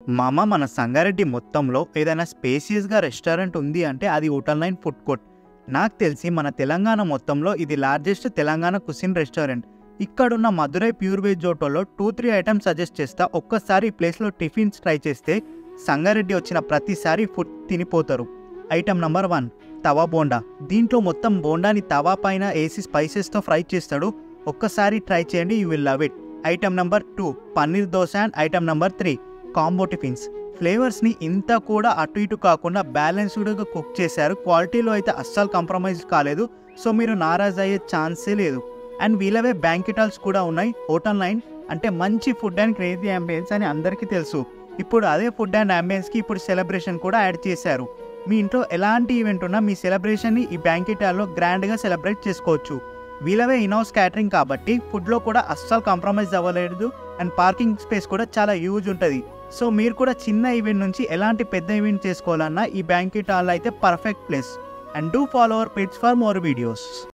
మామ మన సంగారెడ్డి మొత్తంలో ఏదైనా స్పేసియస్గా రెస్టారెంట్ ఉంది అంటే అది హోటల్ 9 ఫుడ్ కోర్ట్. నాకు తెలిసి మన తెలంగాణ మొత్తంలో ఇది లార్జెస్ట్ తెలంగాణ కుసిన్ రెస్టారెంట్. ఇక్కడున్న మధురై ప్యూర్ వెజ్ హోటల్లో 2-3 ఐటమ్స్ సజెస్ట్ చేస్తా. ఒక్కసారి ఈ ప్లేస్లో టిఫిన్స్ ట్రై చేస్తే సంగారెడ్డి వచ్చిన ప్రతిసారి ఫుడ్ తినిపోతారు. ఐటమ్ నెంబర్ 1 తవా బోండా. దీంట్లో మొత్తం బోండాని తవా పైన వేసి స్పైసెస్తో ఫ్రై చేస్తాడు. ఒక్కసారి ట్రై చేయండి, you will love it. Item number 2 paneer dosa. And item number 3 combo tiffins. ఫ్లేవర్స్ని ఇంత కూడా అటు ఇటు కాకుండా బ్యాలెన్స్డ్గా కుక్ చేశారు. క్వాలిటీలో అయితే అస్సలు కాంప్రమైజ్ కాలేదు, సో మీరు నారాజ్ అయ్యే ఛాన్సే లేదు. అండ్ వీళ్ళవే బ్యాంకెట్ హాల్స్ కూడా ఉన్నాయి. హోటల్ 9 అంటే మంచి ఫుడ్ అండ్ క్రేజీ అంబియన్స్ అని అందరికీ తెలుసు. ఇప్పుడు అదే ఫుడ్ అండ్ అంబియన్స్కి ఇప్పుడు సెలబ్రేషన్ కూడా యాడ్ చేశారు. మీ ఇంట్లో ఎలాంటి ఈవెంట్ ఉన్నా మీ సెలబ్రేషన్ని ఈ బ్యాంకెట్ హాల్లో గ్రాండ్గా సెలబ్రేట్ చేసుకోవచ్చు. వీళ్ళవే ఇన్హౌస్ క్యాటరింగ్ కాబట్టి ఫుడ్లో కూడా అస్సలు కాంప్రమైజ్ అవ్వలేదు. అండ్ పార్కింగ్ స్పేస్ కూడా చాలా యూజ్ ఉంటుంది. సో మీరు కూడా చిన్న ఈవెంట్ నుంచి ఎలాంటి పెద్ద ఈవెంట్ చేసుకోవాలన్నా ఈ బ్యాంకెట్ హాల్ అయితే perfect place. And do follow our page for more videos.